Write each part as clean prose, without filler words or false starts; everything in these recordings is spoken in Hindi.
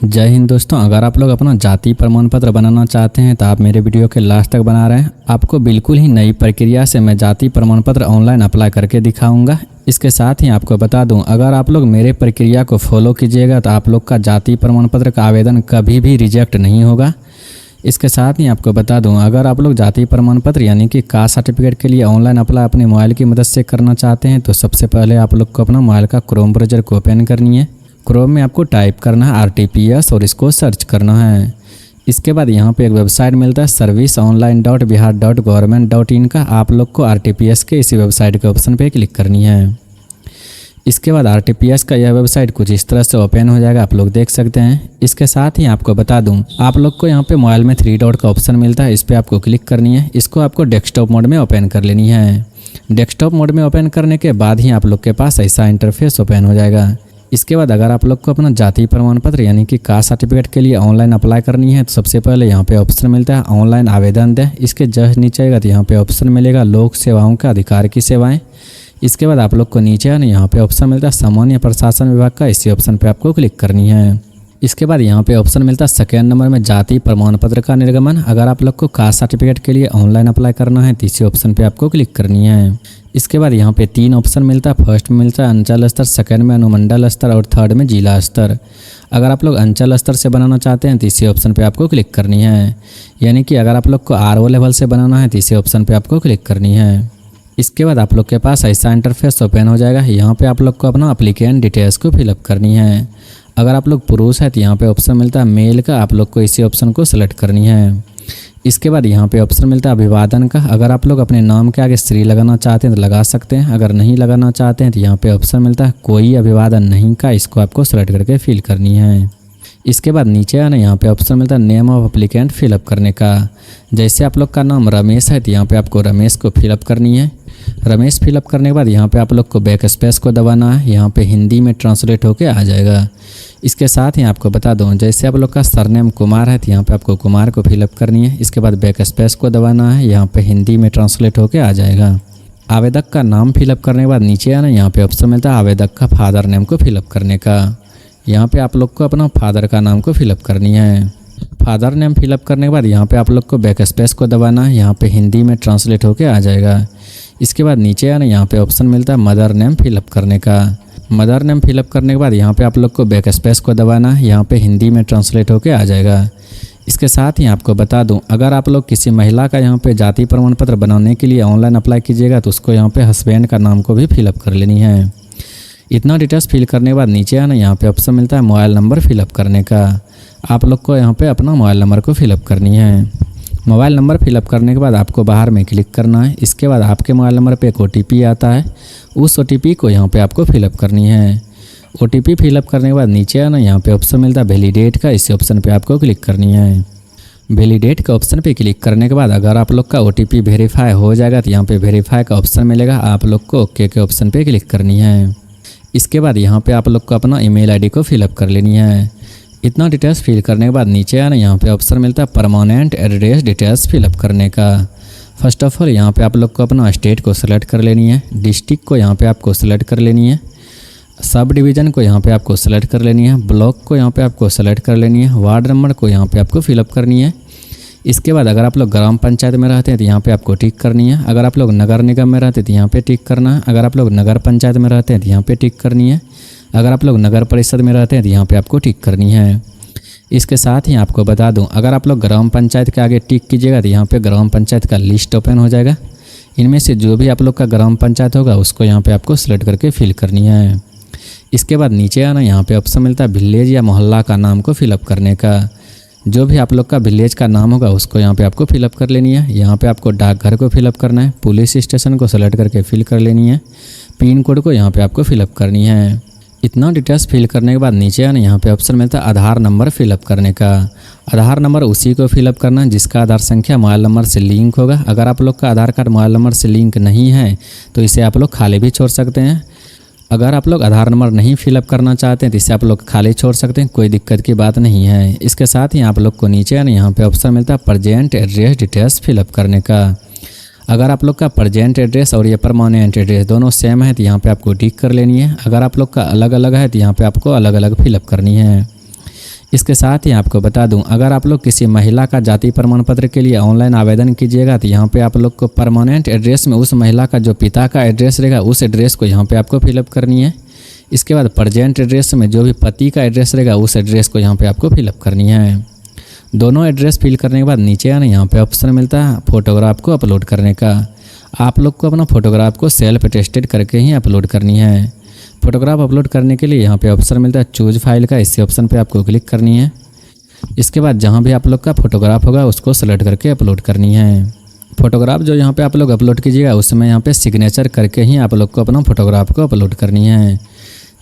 जय हिंद दोस्तों, अगर आप लोग अपना जाति प्रमाण पत्र बनाना चाहते हैं तो आप मेरे वीडियो के लास्ट तक बना रहे हैं। आपको बिल्कुल ही नई प्रक्रिया से मैं जाति प्रमाण पत्र ऑनलाइन अप्लाई करके दिखाऊंगा। इसके साथ ही आपको बता दूं, अगर आप लोग मेरे प्रक्रिया को फॉलो कीजिएगा तो आप लोग का जाति प्रमाण पत्र का आवेदन कभी भी रिजेक्ट नहीं होगा। इसके साथ ही आपको बता दूं, अगर आप लोग जाति प्रमाण पत्र यानी कि कास्ट सर्टिफिकेट के लिए ऑनलाइन अप्लाई अपने मोबाइल की मदद से करना चाहते हैं तो सबसे पहले आप लोग को अपना मोबाइल का क्रोम ब्राउज़र को ओपन करनी है। क्रोम में आपको टाइप करना है RTPS और इसको सर्च करना है। इसके बाद यहाँ पे एक वेबसाइट मिलता है serviceonline.bihar.government.in का। आप लोग को RTPS के इसी वेबसाइट के ऑप्शन पे क्लिक करनी है। इसके बाद RTPS का यह वेबसाइट कुछ इस तरह से ओपन हो जाएगा, आप लोग देख सकते हैं। इसके साथ ही आपको बता दूं, आप लोग को यहाँ पे मोबाइल में 3 डॉट का ऑप्शन मिलता है, इस पर आपको क्लिक करनी है। इसको आपको डेस्कटॉप मोड में ओपन कर लेनी है। डेस्कटॉप मोड में ओपन करने के बाद ही आप लोग के पास ऐसा इंटरफेस ओपन हो जाएगा। इसके बाद अगर आप लोग को अपना जाति प्रमाण पत्र यानी कि कास्ट सर्टिफिकेट के लिए ऑनलाइन अप्लाई करनी है तो सबसे पहले यहाँ पे ऑप्शन मिलता है ऑनलाइन आवेदन दें। इसके जस्ट नीचे आएगा तो यहाँ पे ऑप्शन मिलेगा लोक सेवाओं का अधिकार की सेवाएं। इसके बाद आप लोग को नीचे आना यहाँ पे ऑप्शन मिलता है सामान्य प्रशासन विभाग का, इसी ऑप्शन पे आपको क्लिक करनी है। इसके बाद यहाँ पे ऑप्शन मिलता है सेकेंड नंबर में जाति प्रमाण पत्र का निर्गमन। अगर आप लोग को कास्ट सर्टिफिकेट के लिए ऑनलाइन अप्लाई करना है तो इसी ऑप्शन पे आपको क्लिक करनी है। इसके बाद यहाँ पे 3 ऑप्शन मिलता है। फर्स्ट में मिलता है अंचल स्तर, सेकंड में अनुमंडल स्तर और थर्ड में जिला स्तर। अगर आप लोग अंचल स्तर से बनाना चाहते हैं तो इसी ऑप्शन पे आपको क्लिक करनी है। यानी कि अगर आप लोग को RO लेवल से बनाना है तो इसी ऑप्शन पे आपको क्लिक करनी है। इसके बाद आप लोग के पास ऐसा इंटरफेस ओपन हो जाएगा। यहाँ पे आप लोग को अपना एप्लीकेंट डिटेल्स को फिलअप करनी है। अगर आप लोग पुरुष है तो यहाँ पे ऑप्शन मिलता है मेल का, आप लोग को इसी ऑप्शन को सेलेक्ट करनी है। इसके बाद यहाँ पे ऑप्शन मिलता है अभिवादन का। अगर आप लोग अपने नाम के आगे श्री लगाना चाहते हैं तो लगा सकते हैं, अगर नहीं लगाना चाहते हैं तो यहाँ पे ऑप्शन मिलता है कोई अभिवादन नहीं का, इसको आपको सेलेक्ट करके फिल करनी है। इसके बाद नीचे आना यहाँ पे ऑप्शन मिलता है नेम ऑफ एप्लीकेंट फिलअप करने का। जैसे आप लोग का नाम रमेश है तो यहाँ पे आपको रमेश को फिलअप करनी है। रमेश फिलअप करने के बाद यहाँ पे आप लोग को बैक स्पेस को दबाना है, यहाँ पे हिंदी में ट्रांसलेट होके आ जाएगा। इसके साथ ही आपको बता दूं, जैसे आप लोग का सरनेम कुमार है तो यहाँ पे आपको कुमार को फिलअप करनी है। इसके बाद बैक स्पेस को दबाना है, यहाँ पे हिंदी में ट्रांसलेट होके आ जाएगा। आवेदक का नाम फिलअप करने के बाद नीचे आना, यहाँ पे ऑप्शन मिलता है आवेदक का फादर नेम को फिलअप करने का। यहाँ पे आप लोग को अपना फादर का नाम को फिलअप करनी है। फादर नेम फिलअप करने के बाद यहाँ पे आप लोग को बैक स्पेस को दबाना है, यहाँ पे हिंदी में ट्रांसलेट होके आ जाएगा। इसके बाद नीचे आना, यहाँ पे ऑप्शन मिलता है मदर नेम फिलअप करने का। मदर नेम फिलअप करने के बाद यहाँ पे आप लोग को बैक स्पेस को दबाना है, यहाँ पे हिंदी में ट्रांसलेट होके आ जाएगा। इसके साथ ही आपको बता दूं, अगर आप लोग किसी महिला का यहाँ पे जाति प्रमाण पत्र बनाने के लिए ऑनलाइन अप्लाई कीजिएगा तो उसको यहाँ पे हस्बैंड का नाम को भी फिलअप कर लेनी है। इतना डिटेल्स फिल करने के बाद नीचे आना, यहाँ पे ऑप्शन मिलता है मोबाइल नंबर फिलअप करने का। आप लोग को यहाँ पे अपना मोबाइल नंबर को फिलअप करनी है। मोबाइल नंबर फिलअप करने के बाद आपको बाहर में क्लिक करना है। इसके बाद आपके मोबाइल नंबर पे एक OTP आता है, उस OTP को यहाँ पे आपको फिलअप करनी है। OTP फिलअप करने के बाद नीचे आना, यहाँ पे ऑप्शन मिलता है वैलिडेट का, इसी ऑप्शन पे आपको क्लिक करनी है। वैलिडेट का ऑप्शन पे क्लिक करने के बाद अगर आप लोग का OTP वेरीफाई हो जाएगा तो यहाँ पे वेरीफाई का ऑप्शन मिलेगा, आप लोग को ओके के ऑप्शन पे क्लिक करनी है। इसके बाद यहाँ पे आप लोग को अपना email ID को फिलअप कर लेनी है। इतना डिटेल्स फिल करने के बाद नीचे आना, यहाँ पे ऑप्शन मिलता है परमानेंट एड्रेस डिटेल्स फिलअप करने का। फर्स्ट ऑफ ऑल यहाँ पे आप लोग को अपना स्टेट को सिलेक्ट कर लेनी है, डिस्ट्रिक्ट को यहाँ पे आपको सिलेक्ट कर लेनी है, सब डिवीज़न को यहाँ पे आपको सेलेक्ट कर लेनी है, ब्लॉक को यहाँ पे आपको सेलेक्ट कर लेनी है, वार्ड नंबर को यहाँ पे आपको फिलअप करनी है। इसके बाद अगर आप लोग ग्राम पंचायत में रहते हैं तो यहाँ पे आपको टिक करनी है। अगर आप लोग नगर निगम में रहते हैं तो यहाँ पे टिक करना है। अगर आप लोग नगर पंचायत में रहते हैं तो यहाँ पे टिक करनी है। अगर आप लोग नगर परिषद में रहते हैं तो यहाँ पे आपको टिक करनी है। इसके साथ ही आपको बता दूं, अगर आप लोग ग्राम पंचायत के आगे टिक कीजिएगा तो यहाँ पे ग्राम पंचायत का लिस्ट ओपन हो जाएगा। इनमें से जो भी आप लोग का ग्राम पंचायत होगा उसको यहाँ पे आपको सेलेक्ट करके फिल करनी है। इसके बाद नीचे आना, यहाँ पे ऑप्शन मिलता है विलेज या मोहल्ला का नाम को फिलअप करने का। जो भी आप लोग का विलेज का नाम होगा उसको यहाँ पे आपको फिलअप कर लेनी है। यहाँ पे आपको डाकघर को फिलअप करना है, पुलिस स्टेशन को सेलेक्ट करके फिल कर लेनी है, पिन कोड को यहाँ पे आपको फिलअप करनी है। इतना डिटेल्स फिल करने के बाद नीचे आना, यहाँ पे ऑप्शन मिलता है आधार नंबर फिलअप करने का। आधार नंबर उसी को फिलअप करना है जिसका आधार संख्या मोबाइल नंबर से लिंक होगा। अगर आप लोग का आधार कार्ड मोबाइल नंबर से लिंक नहीं है तो इसे आप लोग खाली भी छोड़ सकते हैं। अगर आप लोग आधार नंबर नहीं फिलअप करना चाहते हैं तो इसे आप लोग खाली छोड़ सकते हैं, कोई दिक्कत की बात नहीं है। इसके साथ ही आप लोग को नीचे आना, यहाँ पे ऑप्शन मिलता है प्रेजेंट एड्रेस डिटेल्स फिलअप करने का। अगर आप लोग का प्रेजेंट एड्रेस और ये परमानेंट एड्रेस दोनों सेम है तो यहाँ पे आपको टिक कर लेनी है। अगर आप लोग का अलग अलग है तो यहाँ पे आपको अलग अलग फिलअप करनी है। इसके साथ ही आपको बता दूं, अगर आप लोग किसी महिला का जाति प्रमाण पत्र के लिए ऑनलाइन आवेदन कीजिएगा तो यहाँ पे आप लोग को परमानेंट एड्रेस में उस महिला का जो पिता का एड्रेस रहेगा उस एड्रेस को यहाँ पे आपको फिलअप करनी है। इसके बाद प्रेजेंट एड्रेस में जो भी पति का एड्रेस रहेगा उस एड्रेस को यहाँ पे आपको फिलअप करनी है। दोनों एड्रेस फिल करने के बाद नीचे आना, यहाँ पे ऑप्शन मिलता है फोटोग्राफ को अपलोड करने का। आप लोग को अपना फोटोग्राफ को सेल्फ अटेस्टेड करके ही अपलोड करनी है। फोटोग्राफ अपलोड करने के लिए यहाँ पे ऑप्शन मिलता है चूज फाइल का, इसी ऑप्शन पे आपको क्लिक करनी है। इसके बाद जहाँ भी आप लोग का फोटोग्राफ होगा उसको सेलेक्ट करके अपलोड करनी है। फोटोग्राफ जो यहाँ पे आप लोग अपलोड कीजिएगा उसमें यहाँ पे सिग्नेचर करके ही आप लोग को अपना फोटोग्राफ को अपलोड करनी है।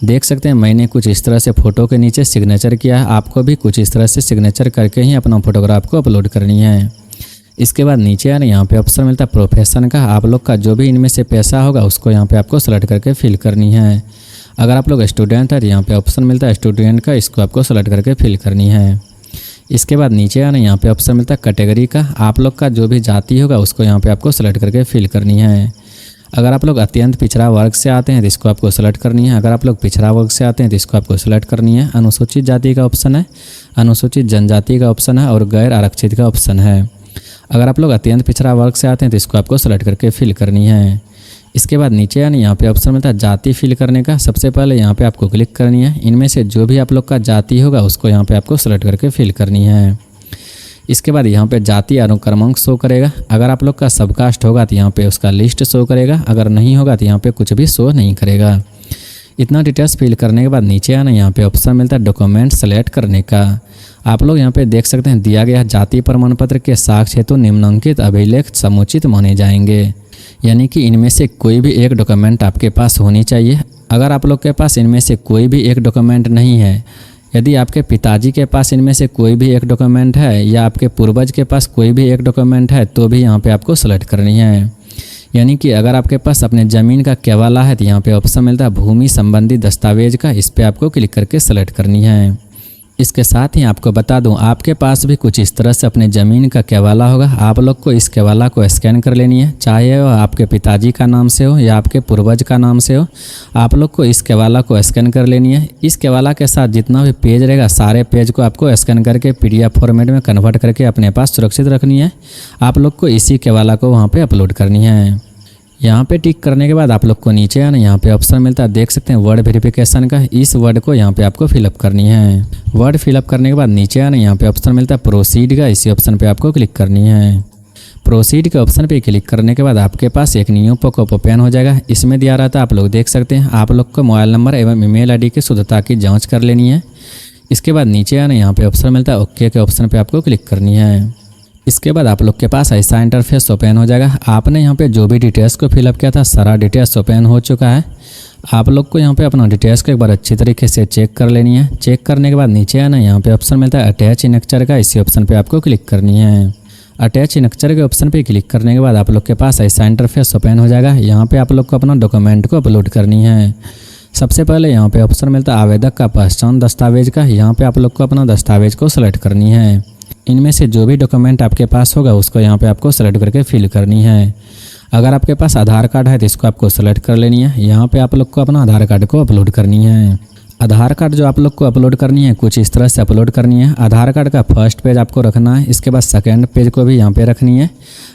देख सकते हैं मैंने कुछ इस तरह से फ़ोटो के नीचे सिग्नेचर किया है, आपको भी कुछ इस तरह से सिग्नेचर करके ही अपना फोटोग्राफ को अपलोड करनी है। इसके बाद नीचे आने यहाँ पे ऑप्शन मिलता है प्रोफेशन का, आप लोग का जो भी इनमें से पैसा होगा उसको यहाँ पे आपको सेलेक्ट करके फिल करनी है। अगर आप लोग स्टूडेंट है तो यहाँ पे ऑप्शन मिलता है स्टूडेंट का, इसको आपको सेलेक्ट करके फिल करनी है। इसके बाद नीचे आने यहाँ पे ऑप्शन मिलता है कैटेगरी का, आप लोग का जो भी जाति होगा उसको यहाँ पे आपको सेलेक्ट करके फिल करनी है। अगर आप लोग अत्यंत पिछड़ा वर्ग से आते हैं तो इसको आपको सेलेक्ट करनी है। अगर आप लोग पिछड़ा वर्ग से आते हैं तो इसको आपको सेलेक्ट करनी है। अनुसूचित जाति का ऑप्शन है, अनुसूचित जनजाति का ऑप्शन है और गैर आरक्षित का ऑप्शन है। अगर आप लोग अत्यंत पिछड़ा वर्ग से आते हैं तो इसको आपको सेलेक्ट करके फिल करनी है। इसके बाद नीचे आने यहाँ पे ऑप्शन मिलता है जाति फिल करने का, सबसे पहले यहाँ पे आपको क्लिक करनी है। इनमें से जो भी आप लोग का जाति होगा उसको यहाँ पे आपको सेलेक्ट करके फिल करनी है। इसके बाद यहाँ पे जाति अनुक्रमांक शो करेगा। अगर आप लोग का सबकास्ट होगा तो यहाँ पे उसका लिस्ट शो करेगा, अगर नहीं होगा तो यहाँ पे कुछ भी शो नहीं करेगा। इतना डिटेल्स फिल करने के बाद नीचे आना, यहाँ पे ऑप्शन मिलता है डॉक्यूमेंट सेलेक्ट करने का। आप लोग यहाँ पे देख सकते हैं दिया गया जाति प्रमाण पत्र के साक्ष्य हेतु निम्नलिखित अभिलेख समुचित माने जाएंगे, यानी कि इनमें से कोई भी एक डॉक्यूमेंट आपके पास होनी चाहिए। अगर आप लोग के पास इनमें से कोई भी एक डॉक्यूमेंट नहीं है, यदि आपके पिताजी के पास इनमें से कोई भी एक डॉक्यूमेंट है या आपके पूर्वज के पास कोई भी एक डॉक्यूमेंट है तो भी यहाँ पे आपको सेलेक्ट करनी है। यानी कि अगर आपके पास अपने ज़मीन का केवाला है तो यहाँ पे ऑप्शन मिलता है भूमि संबंधी दस्तावेज का, इस पर आपको क्लिक करके सेलेक्ट करनी है। इसके साथ ही आपको बता दूं, आपके पास भी कुछ इस तरह से अपने ज़मीन का केवाला होगा। आप लोग को इस केवाला को स्कैन कर लेनी है, चाहे वह आपके पिताजी का नाम से हो या आपके पूर्वज का नाम से हो। आप लोग को इस केवाला को स्कैन कर लेनी है। इस केवाला के साथ जितना भी पेज रहेगा सारे पेज को आपको स्कैन करके PDF फॉर्मेट में कन्वर्ट करके अपने पास सुरक्षित रखनी है। आप लोग को इसी केवाला को वहाँ पर अपलोड करनी है। यहाँ पे टिक करने के बाद आप लोग को नीचे आना, यहाँ पे ऑप्शन मिलता है देख सकते हैं वर्ड वेरिफिकेशन का, इस वर्ड को यहाँ पे आपको फिलअप करनी है। वर्ड फिलअप करने के बाद नीचे आना, यहाँ पे ऑप्शन मिलता है प्रोसीड का, इसी ऑप्शन पे आपको क्लिक करनी है। प्रोसीड के ऑप्शन पे क्लिक करने के बाद आपके पास एक न्यू पॉपअप ओपन हो जाएगा। इसमें दिया रहता है, आप लोग देख सकते हैं, आप लोग को मोबाइल नंबर एवं ईमेल ID की शुद्धता की जाँच कर लेनी है। इसके बाद नीचे आना, यहाँ पे ऑप्शन मिलता है ओके के ऑप्शन पे आपको क्लिक करनी है। इसके बाद आप लोग के पास ऐसा इंटरफेस ओपन हो जाएगा। आपने यहाँ पे जो भी डिटेल्स को फिलअप किया था सारा डिटेल्स ओपन हो चुका है। आप लोग को यहाँ पे अपना डिटेल्स को एक बार अच्छी तरीके से चेक कर लेनी है। चेक करने के बाद नीचे आना, यहाँ पे ऑप्शन मिलता है अटैच इनेक्चर का, इसी ऑप्शन पे आपको क्लिक करनी है। अटैच इनेक्चर के ऑप्शन पे क्लिक करने के बाद आप लोग के पास ऐसा इंटरफेस ओपन हो जाएगा। यहाँ पे आप लोग को अपना डॉक्यूमेंट को अपलोड करनी है। सबसे पहले यहाँ पे ऑप्शन मिलता है आवेदक का पहचान दस्तावेज का, यहाँ पे आप लोग को अपना दस्तावेज को सेलेक्ट करनी है। इनमें से जो भी डॉक्यूमेंट आपके पास होगा उसको यहाँ पे आपको सेलेक्ट करके फिल करनी है। अगर आपके पास आधार कार्ड है तो इसको आपको सेलेक्ट कर लेनी है। यहाँ पे आप लोग को अपना आधार कार्ड को अपलोड करनी है। आधार कार्ड जो आप लोग को अपलोड करनी है कुछ इस तरह से अपलोड करनी है। आधार कार्ड का फर्स्ट पेज आपको रखना है, इसके बाद सेकंड पेज को भी यहाँ पे रखनी है।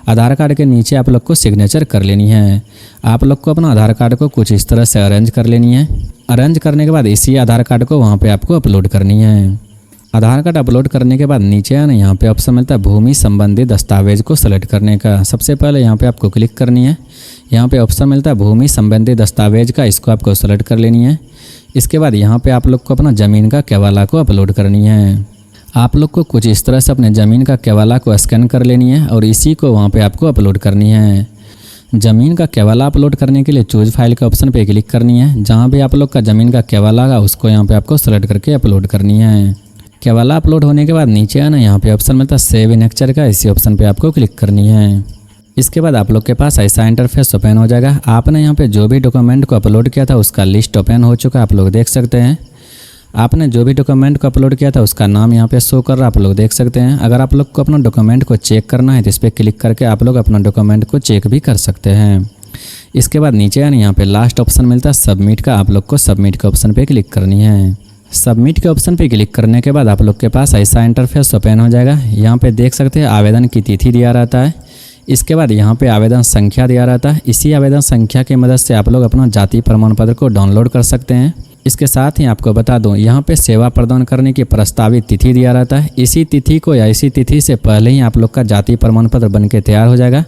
आधार कार्ड के नीचे आप लोग को सिग्नेचर कर लेनी है। आप लोग को अपना आधार कार्ड को कुछ इस तरह से अरेंज कर लेनी है। अरेंज करने के बाद इसी आधार कार्ड को वहाँ पे आपको अपलोड करनी है। आधार कार्ड अपलोड करने के बाद नीचे आना, यहाँ पे ऑप्शन मिलता है भूमि संबंधी दस्तावेज को सेलेक्ट करने का। सबसे पहले यहाँ पे आपको क्लिक करनी है। यहाँ पे ऑप्शन मिलता है भूमि संबंधी दस्तावेज का, इसको आपको सेलेक्ट कर लेनी है। इसके बाद यहाँ पे आप लोग को अपना ज़मीन का केवाला को अपलोड करनी है। आप लोग को कुछ इस तरह से अपने ज़मीन का केवाला को स्कैन कर लेनी है और इसी को वहाँ पे आपको अपलोड करनी है। ज़मीन का केवाला अपलोड करने के लिए चूज फाइल के ऑप्शन पे क्लिक करनी है। जहाँ भी आप लोग का ज़मीन का केवाला होगा उसको यहाँ पे आपको सेलेक्ट करके अपलोड करनी है। केवाला अपलोड होने के बाद नीचे आना, यहाँ पे ऑप्शन मिलता है सेव इनेक्चर का, इसी ऑप्शन पे आपको क्लिक करनी है। इसके बाद आप लोग के पास ऐसा इंटरफेस ओपन हो जाएगा। आपने यहाँ पे जो भी डॉक्यूमेंट को अपलोड किया था उसका लिस्ट ओपन हो चुका है, आप लोग देख सकते हैं। आपने जो भी डॉक्यूमेंट को अपलोड किया था उसका नाम यहाँ पे शो कर रहा है, आप लोग देख सकते हैं। अगर आप लोग को अपना डॉक्यूमेंट को चेक करना है तो इस पर क्लिक करके आप लोग अपना डॉक्यूमेंट को चेक भी कर सकते हैं। इसके बाद नीचे आना, यहाँ पे लास्ट ऑप्शन मिलता है सबमिट का, आप लोग को सबमिट के ऑप्शन पे क्लिक करनी है। सबमिट के ऑप्शन पे क्लिक करने के बाद आप लोग के पास ऐसा इंटरफेस ओपन हो जाएगा। यहाँ पे देख सकते हैं आवेदन की तिथि दिया रहता है। इसके बाद यहाँ पे आवेदन संख्या दिया रहता है। इसी आवेदन संख्या की मदद से आप लोग अपना जाति प्रमाण पत्र को डाउनलोड कर सकते हैं। इसके साथ ही आपको बता दूं, यहाँ पे सेवा प्रदान करने की प्रस्तावित तिथि दिया रहता है। इसी तिथि को या इसी तिथि से पहले ही आप लोग का जाति प्रमाण पत्र बन के तैयार हो जाएगा।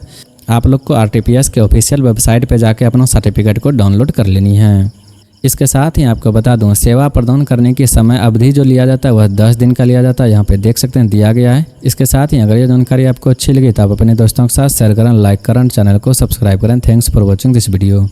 आप लोग को आरटीपीएस के ऑफिशियल वेबसाइट पे जाके अपना सर्टिफिकेट को डाउनलोड कर लेनी है। इसके साथ ही आपको बता दूं, सेवा प्रदान करने की समय अवधि जो लिया जाता है वह 10 दिन का लिया जाता है। यहाँ पे देख सकते हैं दिया गया है। इसके साथ ही अगर ये जानकारी आपको अच्छी लगी तो आप अपने दोस्तों के साथ शेयर करें, लाइक करें, चैनल को सब्सक्राइब करें। Thanks for watching this video.